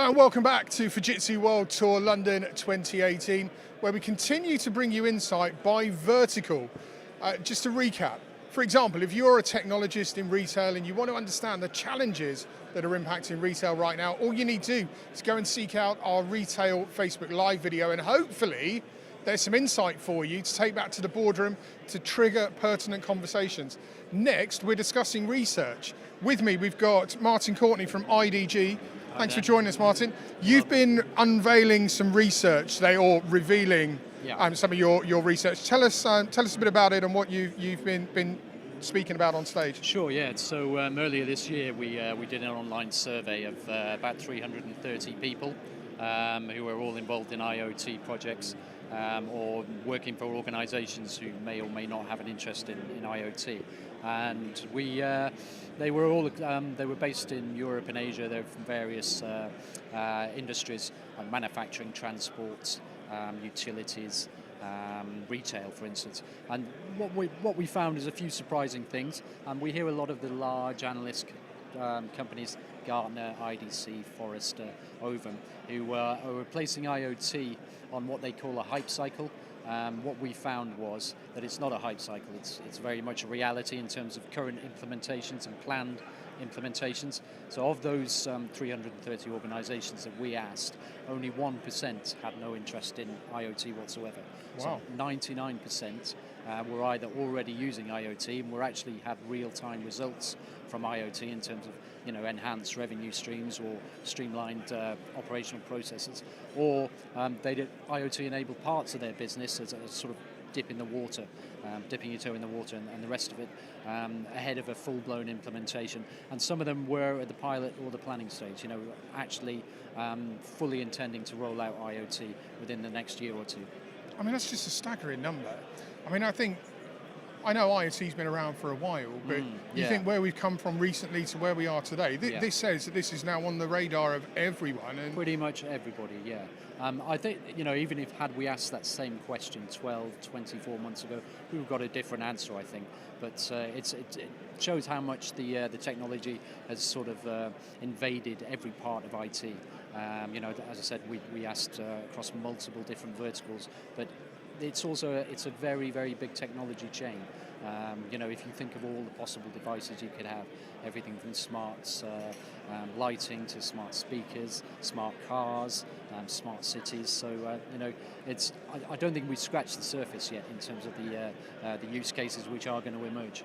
Hello and welcome back to Fujitsu World Tour London 2018, where we continue to bring you insight by vertical. Just to recap, for example, if you're a technologist in retail and you want to understand the challenges that are impacting retail right now, all you need to do is go and seek out our retail Facebook Live video, and hopefully there's some insight for you to take back to the boardroom to trigger pertinent conversations. Next, we're discussing research. With me, we've got Martin Courtney from IDG. Thanks for joining us, Martin. You've been unveiling some research today, or revealing some of your research. Tell us a bit about it and what you've been speaking about on stage. Sure, yeah. So earlier this year, we did an online survey of about 330 people who were all involved in IoT projects or working for organisations who may or may not have an interest in IoT. And they were based in Europe and Asia. They're from various industries, like manufacturing, transport, utilities, retail, for instance. And what we found is a few surprising things. We hear a lot of the large analyst companies, Gartner, IDC, Forrester, Ovum, who are replacing IoT on what they call a hype cycle. What we found was that it's not a hype cycle, it's very much a reality in terms of current implementations and planned implementations. So of those 330 organizations that we asked, only 1% had no interest in IoT whatsoever. Wow. So 99% were either already using IoT and were actually had real-time results from IoT in terms of enhanced revenue streams or streamlined operational processes, or they did IoT-enabled parts of their business as a sort of dip in the water, dipping your toe in the water, and the rest of it ahead of a full-blown implementation. And some of them were at the pilot or the planning stage, actually fully intending to roll out IoT within the next year or two. I mean, that's just a staggering number. I mean, I know IoT's been around for a while, but you think where we've come from recently to where we are today, this says that this is now on the radar of everyone. And pretty much everybody, yeah. I think, even if had we asked that same question 12, 24 months ago, we would have got a different answer, I think. But it shows how much the technology has sort of invaded every part of IT. As I said, we asked across multiple different verticals, but it's a very, very big technology chain. If you think of all the possible devices you could have, everything from smart lighting to smart speakers, smart cars, smart cities. So I don't think we've scratched the surface yet in terms of the use cases which are going to emerge.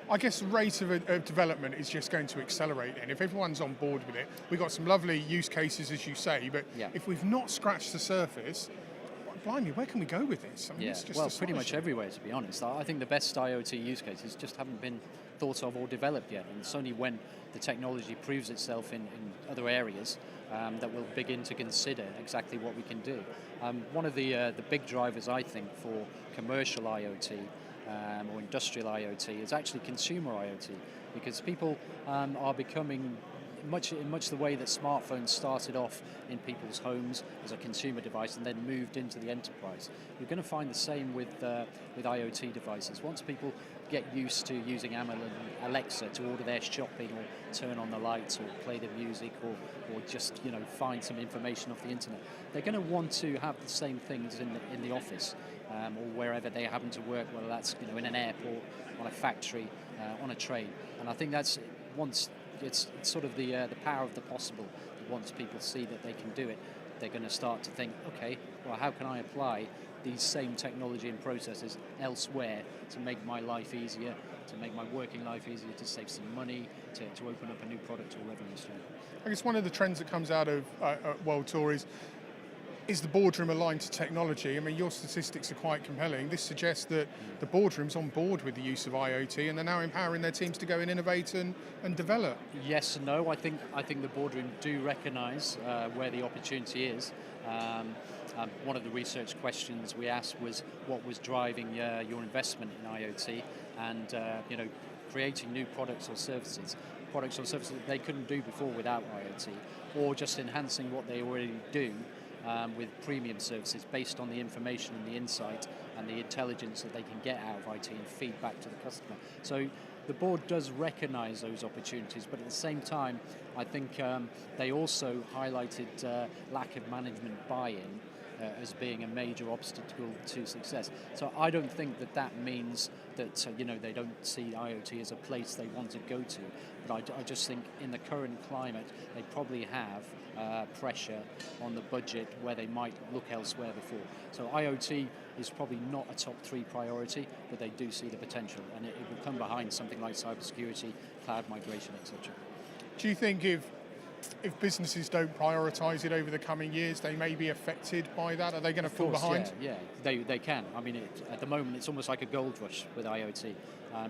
I guess the rate of development is just going to accelerate, and if everyone's on board with it, we've got some lovely use cases, as you say, but if we've not scratched the surface, blimey, where can we go with this? I mean, it's just pretty much everywhere, to be honest. I think the best IoT use cases just haven't been thought of or developed yet, and it's only when the technology proves itself in other areas that we'll begin to consider exactly what we can do. One of the big drivers, I think, for commercial IoT or industrial IoT is actually consumer IoT, because people are becoming in much the way that smartphones started off in people's homes as a consumer device and then moved into the enterprise. You're going to find the same with IoT devices. Once people get used to using Amazon Alexa to order their shopping or turn on the lights or play the music or just find some information off the internet, they're going to want to have the same things in the office or wherever they happen to work, whether that's in an airport, on a factory, on a train. And I think that's once it's sort of the power of the possible. Once people see that they can do it, they're going to start to think, okay, well, how can I apply these same technology and processes elsewhere to make my life easier, to make my working life easier, to save some money, to open up a new product or revenue stream. I guess one of the trends that comes out of World Tour is the boardroom aligned to technology. I mean, your statistics are quite compelling. This suggests that the boardroom's on board with the use of IoT, and they're now empowering their teams to go and innovate and develop. Yes and no. I think the boardroom do recognise where the opportunity is. One of the research questions we asked was what was driving your investment in IoT, and creating new products or services that they couldn't do before without IoT, or just enhancing what they already do with premium services based on the information and the insight and the intelligence that they can get out of IT and feed back to the customer. So the board does recognise those opportunities, but at the same time, I think they also highlighted lack of management buy-in as being a major obstacle to success. So I don't think that means that they don't see IoT as a place they want to go to, but I just think in the current climate they probably have pressure on the budget where they might look elsewhere before. So IoT is probably not a top 3 priority, but they do see the potential, and it will come behind something like cybersecurity, cloud migration, etc. Do you think if businesses don't prioritise it over the coming years, they may be affected by that? Are they going to fall behind? Yeah, they can. I mean, at the moment, it's almost like a gold rush with IoT.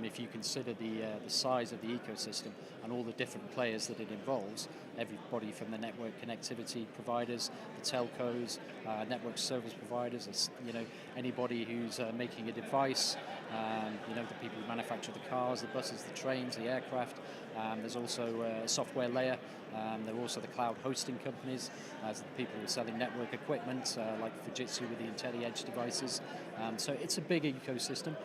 If you consider the size of the ecosystem and all the different players that it involves, everybody from the network connectivity providers, the telcos, network service providers, anybody who's making a device, the people who manufacture the cars, the buses, the trains, the aircraft. There's also a software layer. There are also the cloud hosting companies, the people who are selling network equipment, like Fujitsu with the IntelliEdge devices. So it's a big ecosystem.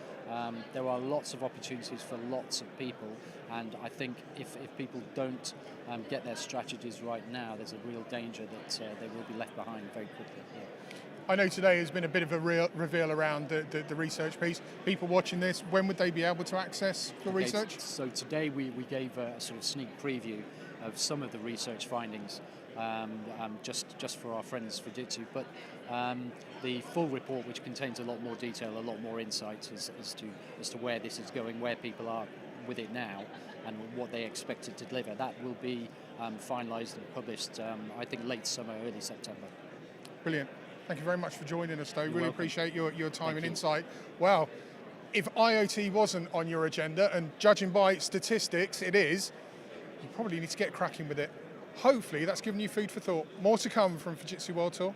There are lots of opportunities for lots of people, and I think if people don't get their strategies right now, there's a real danger that they will be left behind very quickly. Yeah. I know today has been a bit of a reveal around the research piece. People watching this, when would they be able to access the research? So today we gave a sort of sneak preview of some of the research findings, just for our friends Fujitsu, but the full report, which contains a lot more detail, a lot more insights as to where this is going, where people are with it now, and what they expect it to deliver, that will be finalised and published, I think, late summer, early September. Brilliant. Thank you very much for joining us, though. You're really welcome. Appreciate your time and you. insight. Well, if IoT wasn't on your agenda, and judging by statistics it is, you probably need to get cracking with it. Hopefully that's given you food for thought. More to come from Fujitsu World Tour.